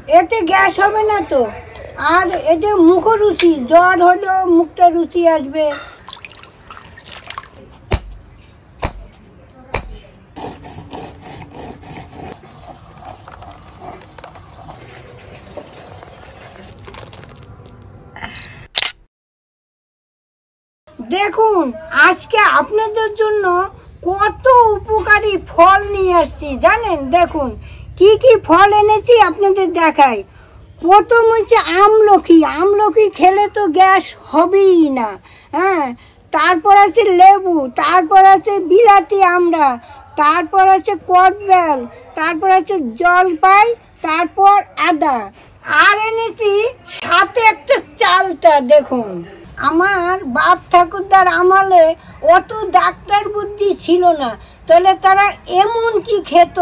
এতে গ্যাস হবে না তো। আর এতে মুখরুচি, জ্বর হলেও মুখটা রুচি আসবে। দেখুন আজকে আপনাদের জন্য কত উপকারী ফল নিয়ে আসছি জানেন। দেখুন কি কি ফল এনেছি আপনাদের দেখাই। প্রথম হচ্ছে আমলকি। আমলকি খেলে তো গ্যাস হবেই না। হ্যাঁ, তারপর আছে লেবু, তারপর আছে বিলাতি আমড়া, তারপর আছে কদবেল, তারপর আছে জলপাই, তারপর আদা। আর এনেছি সাথে একটা চালটা। দেখুন আমার বাপ ঠাকুরদার আমলে অত ডাক্তার বুদ্ধি ছিল না, তাহলে তারা এমন কি খেত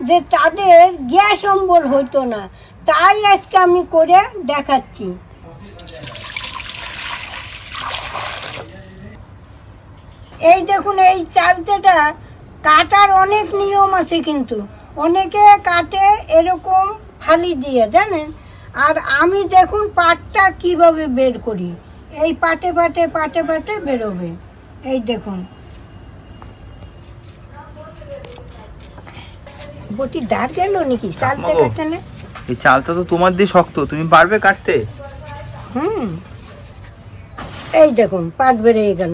যে তাদের গ্যাস অম্বল হতো না। তাই আজকে আমি করে দেখাচ্ছি। এই দেখুন এই চালটাটা কাটার অনেক নিয়ম আছে, কিন্তু অনেকে কাটে এরকম ফালি দিয়ে জানেন। আর আমি দেখুন পাটটা কিভাবে বের করি। এই পাটে পাটে পাটে পাটে বেরোবে। এই দেখুন বটি দাঁড় গেল নাকি চালতে কাটতে না? এই চালটা তো তোমার দিয়ে শক্ত, তুমি পারবে কাটতে? এই দেখুন পাট বেরিয়ে গেল।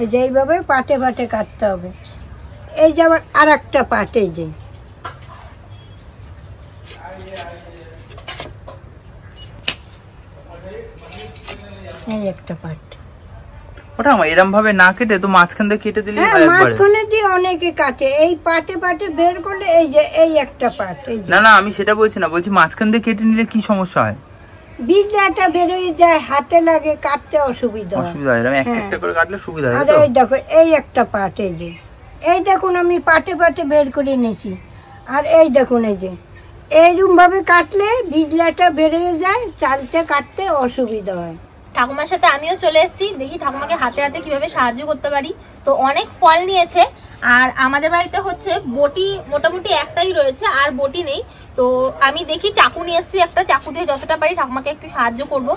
এই যে এইভাবে পাটে পাটে কাটতে হবে। এই যে আবার আর একটা পাট, এই যে এই একটা পাট। ওটা এরকম ভাবে না কেটে তো মাঝখান দিয়ে কেটে দিলে হয় একবারে। মাঝখানে দিয়ে অনেকে কাটে। এই পাটে পাটে বের করলে এই যে এই একটা পাট। এই না না আমি সেটা বলছি না, বলছি মাঝখান দিয়ে কেটে নিলে কি সমস্যা হয়? বীজটা বেরোয় যায়, হাতে লাগে, কাটতে অসুবিধা হয়। আমি একটা একটা করে কাটলে সুবিধা হয়। আর এই দেখো এই একটা পাট, এই যে এই দেখুন আমি পাটে পাটে বের করে নিয়েছি। আর এই দেখুন এই যে এইরকম ভাবে কাটলে বীজলাটা বেরিয়ে যায়, চালতে কাটতে অসুবিধা হয়। ঠাকুমার সাথে আমিও চলে এসেছি, দেখি ঠাকুমাকে হাতে হাতে কিভাবে সাহায্য করতে পারি। তো অনেক ফল নিয়েছে, আর আমাদের বাড়িতে হচ্ছে বটি মোটামুটি একটাই রয়েছে, আর বটি নেই। তো আমি দেখি চাকু নিয়ে এসেছি, একটা চাকু দিয়ে যতটা পারি ঠাকুমাকে একটু সাহায্য করব।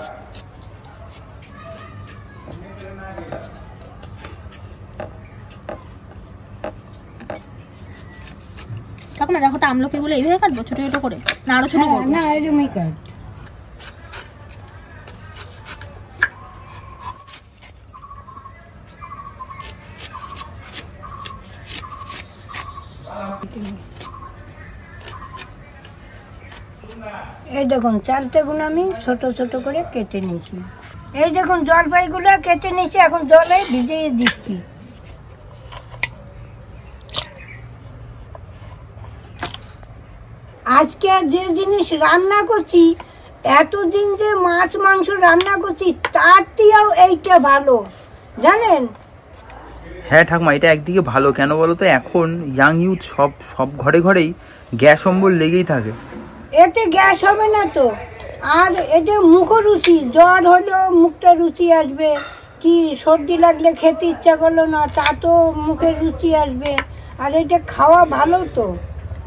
ঠাকুমা দেখো তো আমলকিগুলো এইভাবে কাটবো ছোট ছোট করে, না আরো ছোট করবো? না এরকমই কাট। এই দেখুন চালটাগুলো আমি ছোট ছোট করে কেটে নিয়েছি। এই দেখুন জলপাইগুলো কেটে নিয়েছি, এখন জলে ভিজিয়ে দিচ্ছি। আজকে যে জিনিস রান্না করছি, এতদিন যে মাছ মাংস রান্না করছি তার থেকেও এইটা ভালো জানেন। হ্যাঁ ঠাকুমা এটা একদিকে ভালো, কেন বলো তো, এখন ইয়াং ইউথ সব ঘরে ঘরেই গ্যাস অম্বল লেগেই থাকে। এতে গ্যাস হবে না তো। আর এতে মুখরুচি, জ্বর হলেও মুখটা রুচি আসবে। কি সর্দি লাগলে খেতে ইচ্ছা করলো না, তা তো মুখের রুচি আসবে। আর এটা খাওয়া ভালো তো।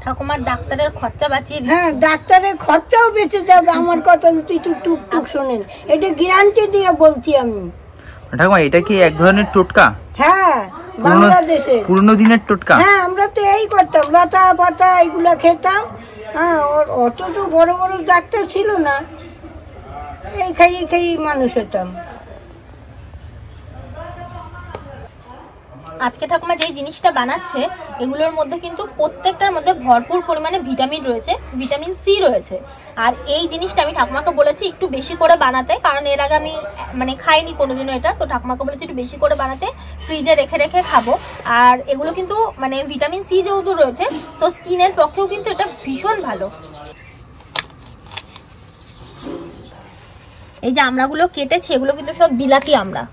ঠাকুমার ডাক্তারের খরচা বাঁচিয়ে দিচ্ছে। হ্যাঁ ডাক্তারের খরচাও বেঁচে যাবে। আমার কথা যদি একটু টুকটুক শোনেন, এটা গ্যারান্টি দিয়ে বলছি আমি। ঠাকুমা এটা কি এক ধরনের টোটকা? হ্যাঁ বাংলাদেশে পুরনো দিনের টোটকা। হ্যাঁ আমরা তো এই করতাম, লতা পাতা এগুলা খেতাম। হ্যাঁ অত তো বড় বড় ডাক্তার ছিল না, এই খাইয়ে খাইয়ে মানুষ হতাম। আজকে ঠাকুমা যেই জিনিসটা বানাচ্ছে এগুলোর মধ্যে কিন্তু প্রত্যেকটার মধ্যে ভরপুর পরিমাণে ভিটামিন রয়েছে, ভিটামিন সি রয়েছে। আর এই জিনিসটা আমি ঠাকুমাকে বলেছি একটু বেশি করে বানাতে, কারণ এর আগে আমি খাইনি কোনোদিনও এটা। তো ঠাকুমাকে বলেছি একটু বেশি করে বানাতে, ফ্রিজে রেখে রেখে খাবো। আর এগুলো কিন্তু ভিটামিন সি যেহেতু রয়েছে, তো স্কিনের পক্ষেও কিন্তু এটা ভীষণ ভালো। এই যে আমড়াগুলো কেটেছি এগুলো কিন্তু সব বিলাতি আমড়া,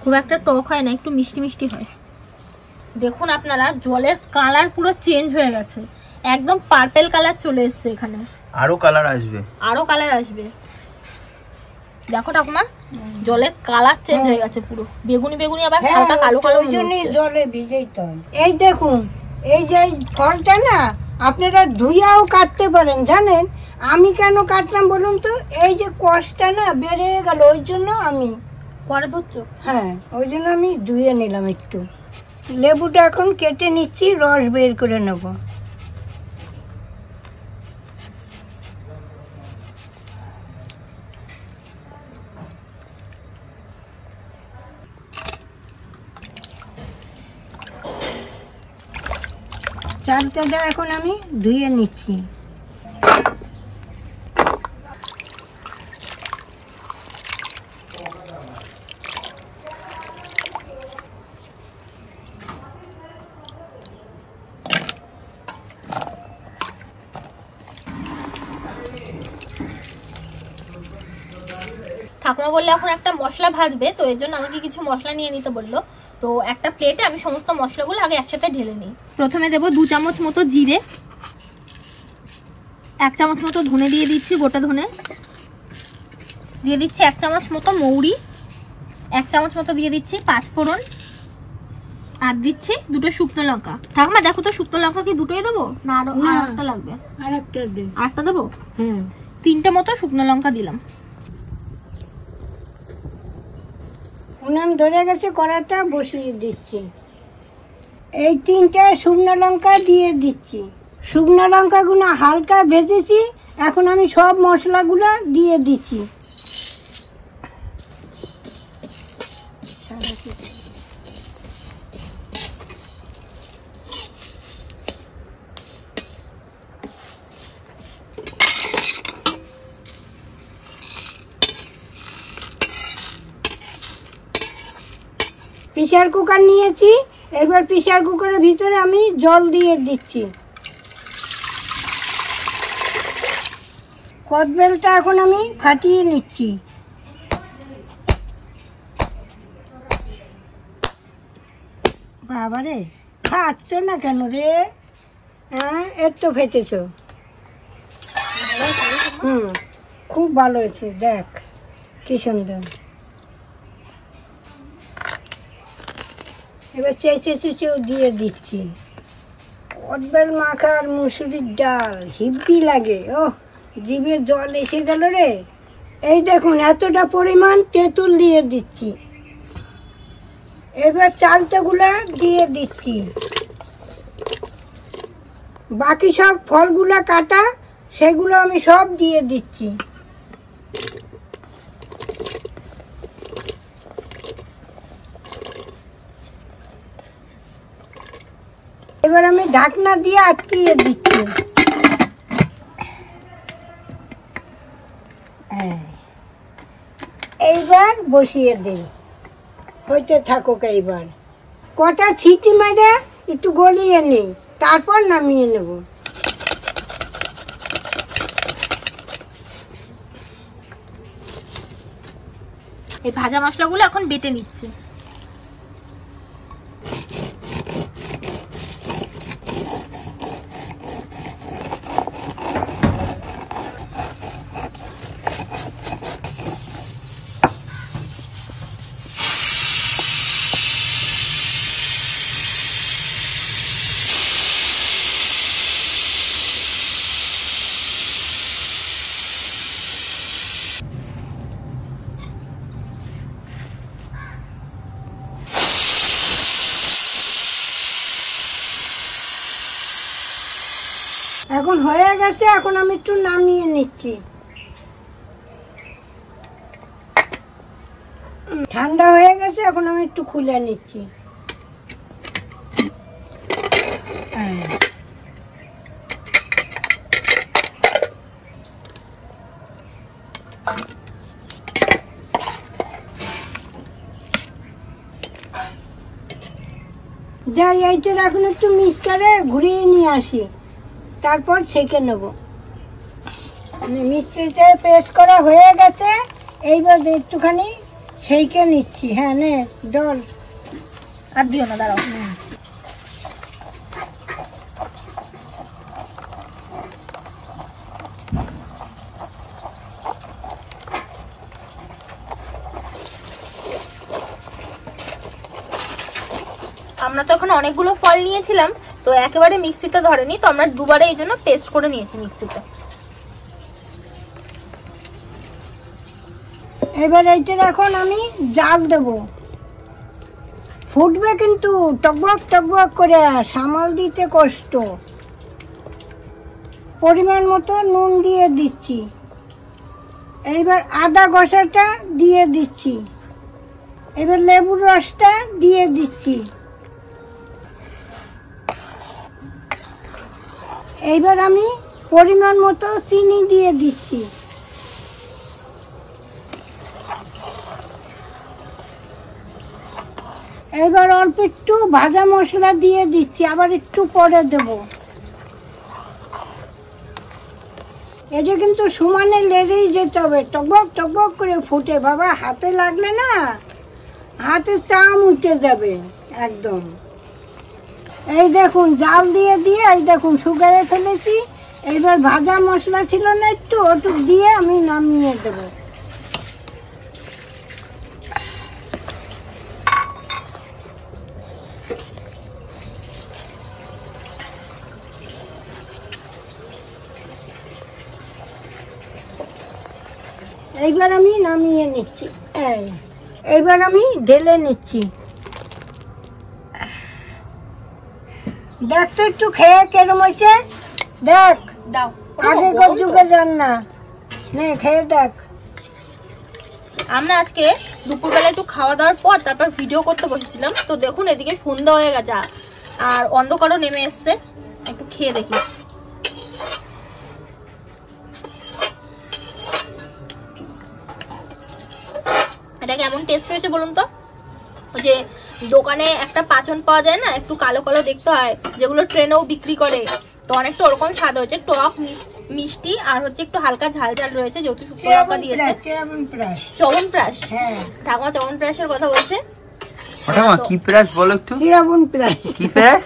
খুব একটা টক হয় না, একটু মিষ্টি মিষ্টি হয়। দেখুন আপনারা জলের কালার পুরো চেঞ্জ হয়ে গেছে, একদম পার্পল কালার চলে এসছে। এখানে আরো কালার আসবে, আরো কালার আসবে। দেখো ঠাকুমা জলের কালার চেঞ্জ হয়ে গেছে পুরো বেগুনি বেগুনি, আবার হালকা কালো কালো জলে ভিজেই তো। এই দেখুন এই যে ফলটা না আপনারা ধুইয়াও কাটতে পারেন, জানেন আমি কেন কাটলাম বলুন তো? এই যে কষ্টটা না বেড়ে গেল, ওই জন্য আমি পরে ধুচ্ছো? হ্যাঁ, ওই জন্য আমি ধুয়ে নিলাম একটু। লেবুটা এখন কেটে নিচ্ছি, রস বের করে নেব। চালটা এখন আমি ধুয়ে নিচ্ছি। ঠাকুমা বললে এখন একটা মশলা ভাজবে, তো এর জন্য আমাকে কিছু মশলা নিয়ে নিতে বললো। তো একটা প্লেটে আমি সমস্ত মশলাগুলো আগে একসাথে ঢেলে নিই। প্রথমে দেবো 2 চামচ মতো জিরে, 1 চামচ মতো ধনে দিয়ে দিচ্ছি, গোটা ধনে দিয়ে দিচ্ছি, 1 চামচ মতো মৌরি, 1 চামচ মতো দিয়ে দিচ্ছি 5 ফোড়ন, আর দিচ্ছি 2টো শুকনো লঙ্কা। ঠাকুমা দেখো তো শুকনো লঙ্কা কি দুটোই দেবো না আরো একটা লাগবে? আরেকটা দেবো। 3টে মতো শুকনো লঙ্কা দিলাম। উনান ধরে গেছে, কড়াটা বসিয়ে দিচ্ছি। এই 3টে শুকনো লঙ্কা দিয়ে দিচ্ছি। শুকনো লঙ্কাগুলো হালকা ভেজেছি, এখন আমি সব মশলাগুলো দিয়ে দিচ্ছি। প্রেসার কুকার নিয়েছি, এবার প্রেসার কুকারের ভিতরে আমি জল দিয়ে দিচ্ছি। কদবেলটা এখন আমি ফাটিয়ে নিচ্ছি। বাবারে, ফাটছো না কেন রে? হ্যাঁ, এর তো ফেটেছ। খুব ভালো হয়েছে, দেখ কি সুন্দর। এবার চেঁচেও দিয়ে দিচ্ছি। কদবেল মাখা আর মুসুরির ডাল হিব্বি লাগে, ও জিভে জল এসে গেল রে। এই দেখুন এতটা পরিমাণ তেঁতুল দিয়ে দিচ্ছি। এবার চালটাগুলা দিয়ে দিচ্ছি। বাকি সব ফলগুলা কাটা, সেগুলো আমি সব দিয়ে দিচ্ছি। এবার আমি ঢাকনা দিয়ে আটকিয়ে দিচ্ছি। এইবার বসিয়ে দিই, হইতে থাকুক। এইবার কটা ছিটি মেরে একটু গলিয়ে নিই, তারপর নামিয়ে নেব। এই ভাজা মশলাগুলো এখন বেটে নিচ্ছি। এখন হয়ে গেছে, এখন আমি একটু নামিয়ে নিচ্ছি। ঠান্ডা হয়ে গেছে, এখন আমি একটু খুলে নিচ্ছি। যাই, এইটা এখন একটু মিক্সচারে ঘুরিয়ে নিয়ে আসি, তারপর ছেঁকে নেব। মিক্সিতে পেস্ট করা হয়ে গেছে, এইবার একটুখানি ছেঁকে নিচ্ছি। হ্যাঁ নে জল আর দিও না, দাঁড়াও। আমরা তো এখন অনেকগুলো ফল নিয়েছিলাম, তো তো একেবারে মিক্সিতে ধরেনি, তো আমরা দুবারে এই জন্য পেস্ট করে নিয়েছি মিক্সিতে। এবার এইটার এখন আমি জাল দেব, ফুটবে কিন্তু টকবক টকবক করে, সামাল দিতে কষ্ট। পরিমাণ মতো নুন দিয়ে দিচ্ছি, এইবার আদা কষাটা দিয়ে দিচ্ছি, এবার লেবুর রসটা দিয়ে দিচ্ছি, এইবার আমি পরিমাণ মতো চিনি দিয়ে দিচ্ছি, এবার অল্প একটু ভাজা মশলা দিয়ে দিচ্ছি, আবার একটু পরে দেব। এটা কিন্তু সমানে লেগেই যেতে হবে, টকবক টকবক করে ফুটে বাবা, হাতে লাগলে না হাতে চাম উঠে যাবে একদম। এই দেখুন জাল দিয়ে দিয়ে এই দেখুন শুকিয়ে ফেলেছি। এইবার ভাজা মশলা ছিল না একটু, ওটুক দিয়ে আমি নামিয়ে দেবো। এইবার আমি নামিয়ে নিচ্ছি, এইবার আমি ঢেলে নিচ্ছি। দেখ তো একটু খেয়ে কেরম হয়েছে, দেখ দাও, আগেকার যুগের রান্না, নে খেয়ে দেখ। আমরা আজকে দুপুরবেলা একটু খাওয়া দাওয়ার পর তারপর ভিডিও করতে বসেছিলাম, তো দেখুন এদিকে সন্ধ্যা হয়ে গেছে আর অন্ধকারও নেমে এসছে। একটু খেয়ে দেখি। এটা কেমন টেস্ট হয়েছে বলুন তো? ওই যে দোকানে একটা পাচন পাওয়া যায় না, একটু কালো কালো দেখতে হয়, যেগুলো ট্রেনেও বিক্রি করে, তো অনেকটা ওরকম স্বাদ হয়েছে। টক মিষ্টি আর হচ্ছে একটু হালকা ঝাল ঝাল রয়েছে, যেহেতু শুকনো লঙ্কা দিয়েছে। চবনপ্রাশ, ঠাকুমা চবনপ্রাশের কথা বলছে। ঠাকুমা কি প্রাশ বলো একটু? চবনপ্রাশ। কি প্রাশ?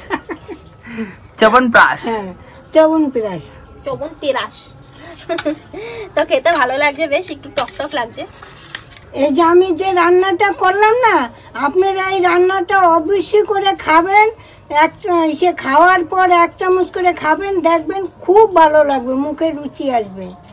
চবনপ্রাশ। হ্যাঁ, চবনপ্রাশ। চবনপ্রাশ। তো খেতে ভালো লাগছে, বেশ একটু টক টক লাগছে। এই যে আমি যে রান্নাটা করলাম না, আপনারা এই রান্নাটা অবশ্যই করে খাবেন। সে খাওয়ার পর 1 চামচ করে খাবেন, দেখবেন খুব ভালো লাগবে, মুখে রুচি আসবে।